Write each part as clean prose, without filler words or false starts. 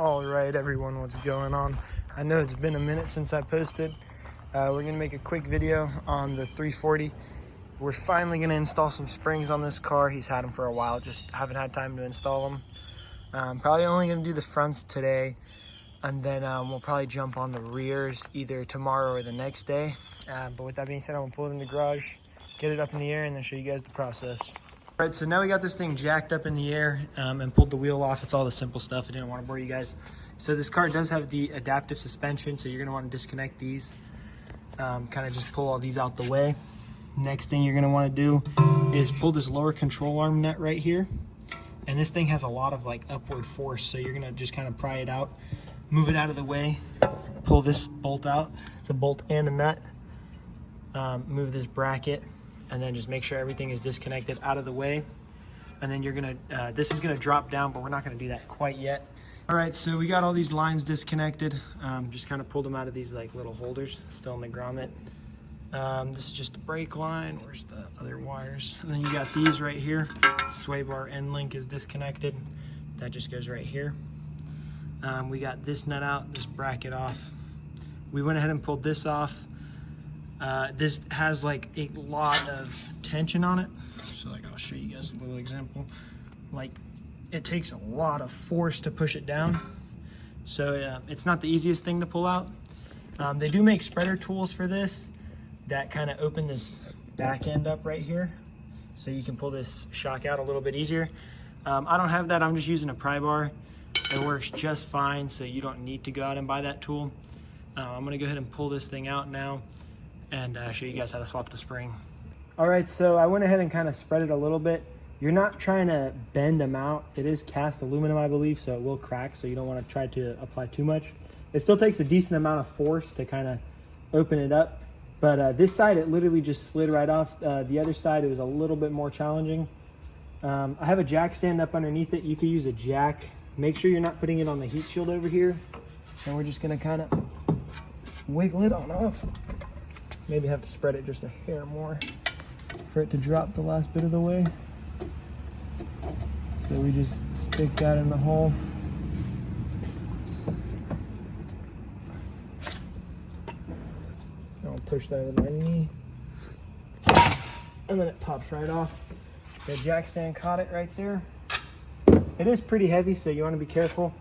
All right, everyone, what's going on? I know it's been a minute since I posted. We're gonna make a quick video on the 340. We're finally gonna install some springs on this car. He's had them for a while, just haven't had time to install them. Probably only gonna do the fronts today, and then we'll probably jump on the rears either tomorrow or the next day. But with that being said, I'm gonna pull it in the garage, get it up in the air, and then show you guys the process. All right, so now we got this thing jacked up in the air and pulled the wheel off. It's all the simple stuff. I didn't want to bore you guys. So this car does have the adaptive suspension, so you're gonna want to disconnect these. Kind of just pull all these out the way. Next thing you're gonna want to do is pull this lower control arm nut right here. And this thing has a lot of like upward force, so you're gonna just kind of pry it out, move it out of the way, pull this bolt out. It's a bolt and a nut. Move this bracket, and then just make sure everything is disconnected out of the way. And then you're gonna, this is gonna drop down, but we're not gonna do that quite yet. All right, so we got all these lines disconnected. Just kind of pulled them out of these like little holders, still in the grommet. This is just the brake line. Where's the other wires? And then you got these right here. Sway bar end link is disconnected. That just goes right here. We got this nut out, this bracket off. We went ahead and pulled this off. This has like a lot of tension on it. So like I'll show you guys a little example. Like it takes a lot of force to push it down. So it's not the easiest thing to pull out. They do make spreader tools for this that kind of open this back end up right here. So you can pull this shock out a little bit easier. I don't have that, I'm just using a pry bar. It works just fine, so you don't need to go out and buy that tool. I'm gonna go ahead and pull this thing out now and show you guys how to swap the spring. All right, so I went ahead and kind of spread it a little bit. You're not trying to bend them out. It is cast aluminum, I believe, so it will crack, so you don't want to try to apply too much. It still takes a decent amount of force to kind of open it up, but this side, it literally just slid right off. The other side, it was a little bit more challenging. I have a jack stand up underneath it. You could use a jack. Make sure you're not putting it on the heat shield over here. And we're just gonna kind of wiggle it on off. Maybe have to spread it just a hair more for it to drop the last bit of the way. So we just stick that in the hole. I'll push that with my knee. And then it pops right off. The jack stand caught it right there. It is pretty heavy, so you want to be careful.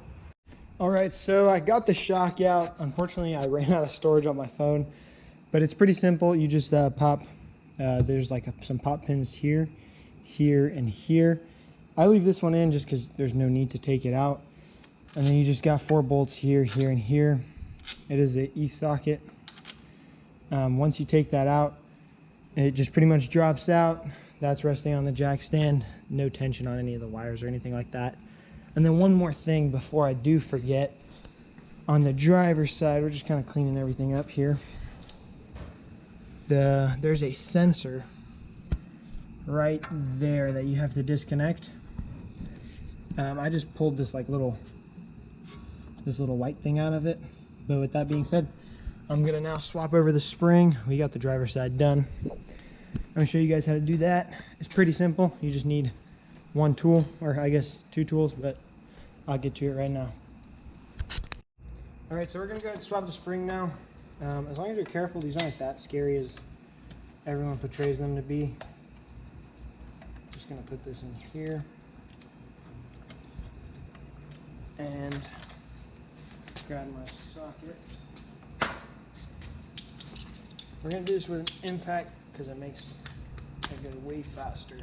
All right, so I got the shock out. Unfortunately, I ran out of storage on my phone, but it's pretty simple. You just pop, there's like some pop pins here, here, and here. I leave this one in just because there's no need to take it out. And then you just got 4 bolts here, here, and here. It is an E-socket. Once you take that out, it just pretty much drops out. That's resting on the jack stand. No tension on any of the wires or anything like that. And then one more thing before I do forget. On the driver's side, we're just kind of cleaning everything up here. There's a sensor right there that you have to disconnect. I just pulled this like little white thing out of it. But with that being said, I'm gonna now swap over the spring. We got the driver's side done. I'm gonna show you guys how to do that. It's pretty simple. You just need one tool, or I guess 2 tools, but I'll get to it right now. All right, so we're gonna go ahead and swap the spring now. As long as you're careful, these aren't that scary as everyone portrays them to be. Just gonna put this in here. And grab my socket. We're gonna do this with an impact because it makes it go way faster.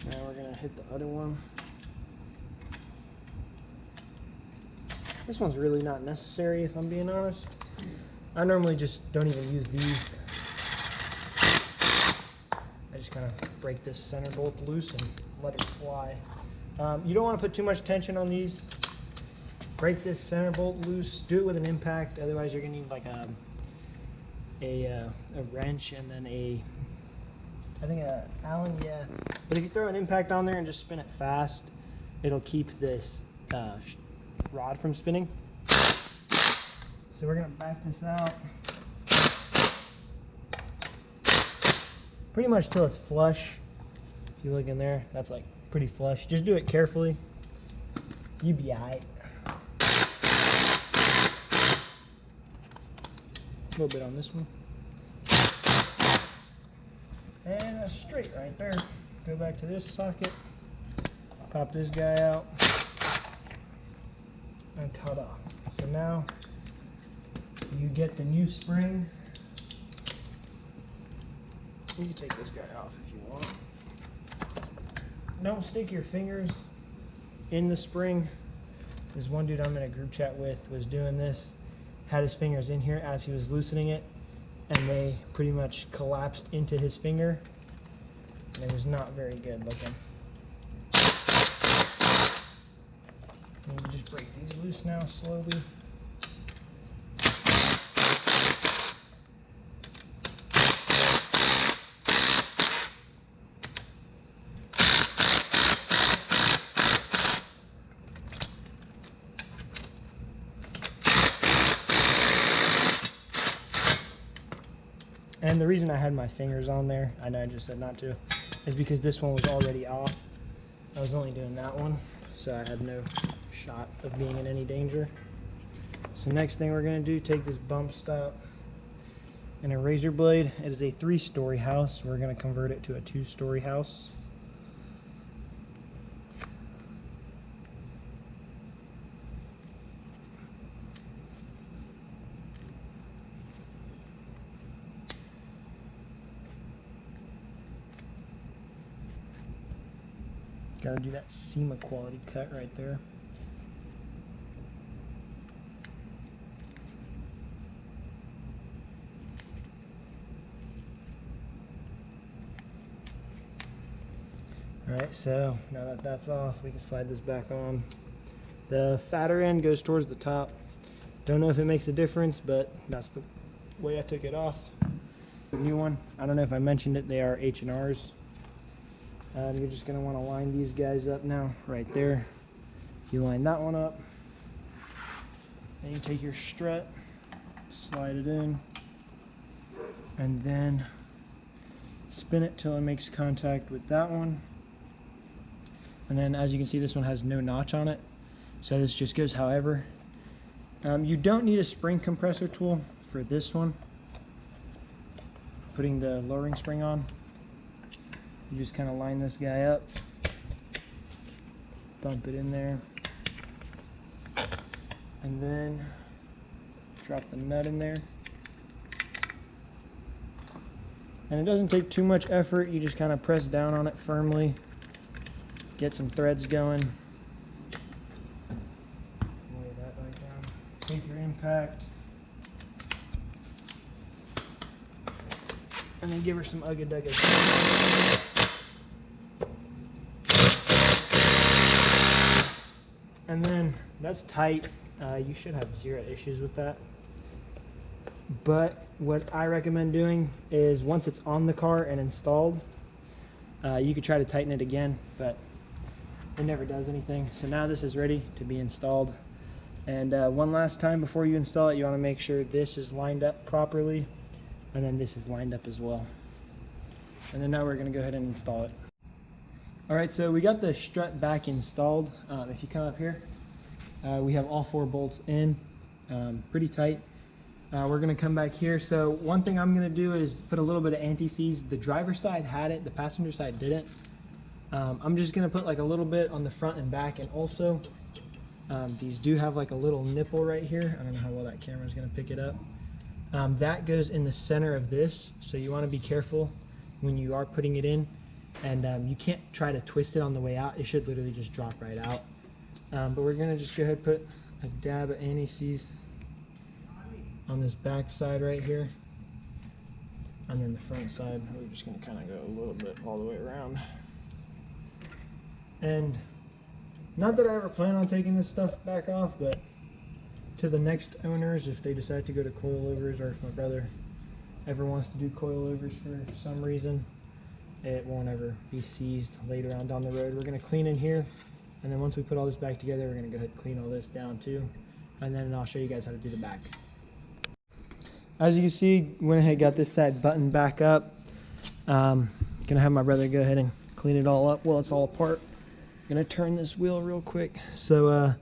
Now we're gonna hit the other one. This one's really not necessary, if I'm being honest. I normally just don't even use these. I just kind of break this center bolt loose and let it fly. You don't want to put too much tension on these. Break this center bolt loose. Do it with an impact. Otherwise, you're gonna need like a wrench and then I think a Allen, yeah. But if you throw an impact on there and just spin it fast, it'll keep this rod from spinning. So So we're gonna back this out pretty much till it's flush. If you look in there, that's like pretty flush. Just do it carefully. You be alright. A little bit on this one. And that's straight right there. Go back to this socket. Pop this guy out. And ta-da. So now you get the new spring. You can take this guy off if you want. Don't stick your fingers in the spring. This one dude I'm in a group chat with was doing this, had his fingers in here as he was loosening it, and they pretty much collapsed into his finger, and it was not very good looking. And you just break these loose now slowly. And the reason I had my fingers on there, I know I just said not to, is because this one was already off. I was only doing that one, so I had no shot of being in any danger. So next thing we're going to do, take this bump stop and a razor blade. It is a 3-story house. We're going to convert it to a 2-story house. Gotta do that SEMA quality cut right there. Alright, so now that that's off, we can slide this back on. The fatter end goes towards the top. Don't know if it makes a difference, but that's the way I took it off. The new one, I don't know if I mentioned it, they are H&Rs. You're just going to want to line these guys up now, right there. You line that one up, then you take your strut, slide it in, and then spin it till it makes contact with that one. And then as you can see, this one has no notch on it, so this just goes however. You don't need a spring compressor tool for this one, putting the lowering spring on. You just kind of line this guy up, bump it in there, and then drop the nut in there. And it doesn't take too much effort, you just kind of press down on it firmly, get some threads going. Lay that right down. Take your impact, and then give her some ugga-dugga. And then that's tight. You should have zero issues with that. But what I recommend doing is once it's on the car and installed, you could try to tighten it again, but it never does anything. So now this is ready to be installed. And one last time before you install it, you want to make sure this is lined up properly, and then this is lined up as well. And then now we're going to go ahead and install it. Alright, so we got the strut back installed. If you come up here, we have all 4 bolts in, pretty tight. We're going to come back here. So one thing I'm going to do is put a little bit of anti-seize. The driver's side had it, the passenger side didn't. I'm just going to put like a little bit on the front and back, and also these do have like a little nipple right here. I don't know how well that camera is going to pick it up. That goes in the center of this, so you want to be careful when you are putting it in. And you can't try to twist it on the way out. It should literally just drop right out. But we're going to just go ahead and put a dab of anti-seize on this back side right here. And then the front side, we're just going to kind of go a little bit all the way around. And not that I ever plan on taking this stuff back off, but to the next owners, if they decide to go to coilovers, or if my brother ever wants to do coilovers for some reason, it won't ever be seized later on down the road. We're going to clean in here, and then once we put all this back together, we're going to go ahead and clean all this down too, and then I'll show you guys how to do the back. as you can see, went ahead, got this side buttoned back up. Gonna have my brother go ahead and clean it all up while it's all apart. Gonna turn this wheel real quick. So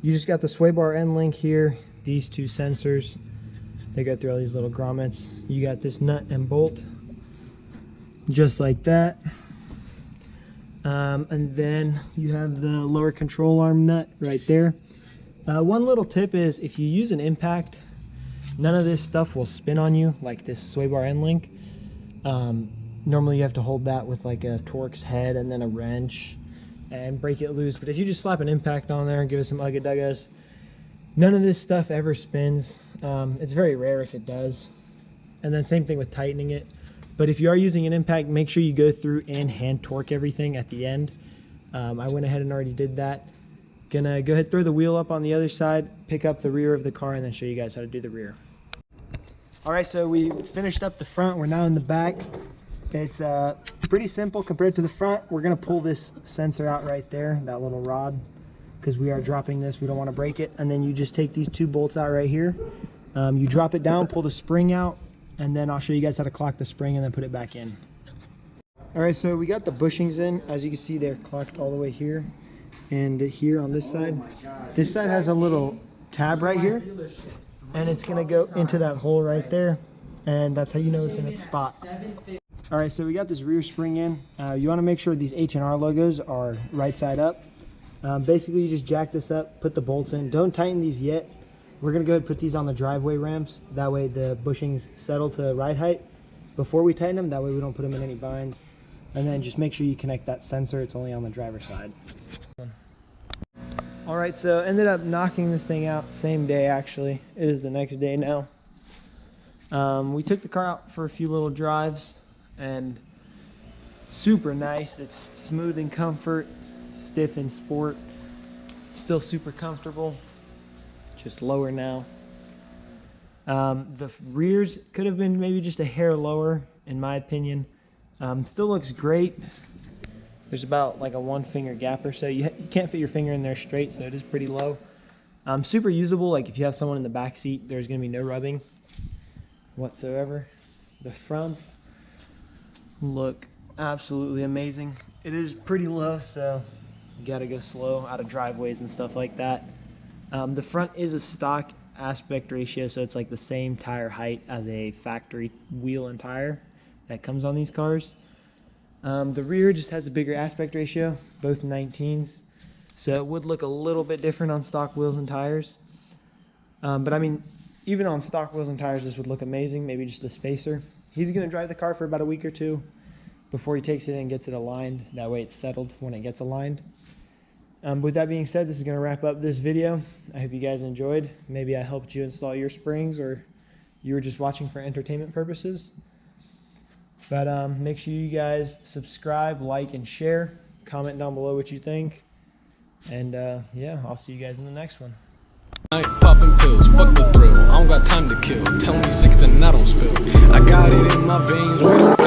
you just got the sway bar end link here, these two sensors. They go through all these little grommets. You got this nut and bolt, just like that. And then you have the lower control arm nut right there. One little tip is if you use an impact, none of this stuff will spin on you like this sway bar end link. Normally you have to hold that with like a Torx head and then a wrench and break it loose. But if you just slap an impact on there and give it some ugga duggas, none of this stuff ever spins. It's very rare if it does. And then same thing with tightening it. But if you are using an impact, make sure you go through and hand torque everything at the end. I went ahead and already did that. Gonna go ahead, throw the wheel up on the other side, pick up the rear of the car, and then show you guys how to do the rear. All right, so we finished up the front. We're now in the back. It's pretty simple compared to the front. We're gonna pull this sensor out right there, that little rod, because we are dropping this. We don't want to break it. And then you just take these two bolts out right here. You drop it down, pull the spring out, and then I'll show you guys how to clock the spring and then put it back in. All right, so we got the bushings in. As you can see, they're clocked all the way here and here on this side. This side has a little tab right here, and it's gonna go into that hole right there, and that's how you know it's in its spot. All right, so we got this rear spring in. You want to make sure these H&R logos are right side up. Basically, you just jack this up, put the bolts in. Don't tighten these yet. We're gonna go ahead and put these on the driveway ramps. That way the bushings settle to ride height before we tighten them. That way we don't put them in any binds. And then just make sure you connect that sensor. It's only on the driver's side. All right, so ended up knocking this thing out same day. Actually, it is the next day now. We took the car out for a few little drives, and super nice. It's smooth in comfort, stiff in sport, still super comfortable, just lower now. The rears could have been maybe just a hair lower in my opinion. Still looks great. There's about like a 1 finger gap or so. You can't fit your finger in there straight, so it is pretty low. Super usable. Like if you have someone in the back seat, there's gonna be no rubbing whatsoever. The fronts look absolutely amazing. It is pretty low, so you gotta go slow out of driveways and stuff like that. The front is a stock aspect ratio, so it's like the same tire height as a factory wheel and tire that comes on these cars. The rear just has a bigger aspect ratio, both 19s, so it would look a little bit different on stock wheels and tires. But I mean, even on stock wheels and tires, this would look amazing. Maybe just a spacer. He's gonna drive the car for about a week or two before he takes it in and gets it aligned. That way it's settled when it gets aligned. With that being said, this is going to wrap up this video. I hope you guys enjoyed. Maybe I helped you install your springs, or you were just watching for entertainment purposes. But make sure you guys subscribe, like, and share. Comment down below what you think. And yeah, I'll see you guys in the next one. Night popping pills, fuck the thrill. I don't got time to kill. Tell me 6 and I don't spill. I got it in my veins.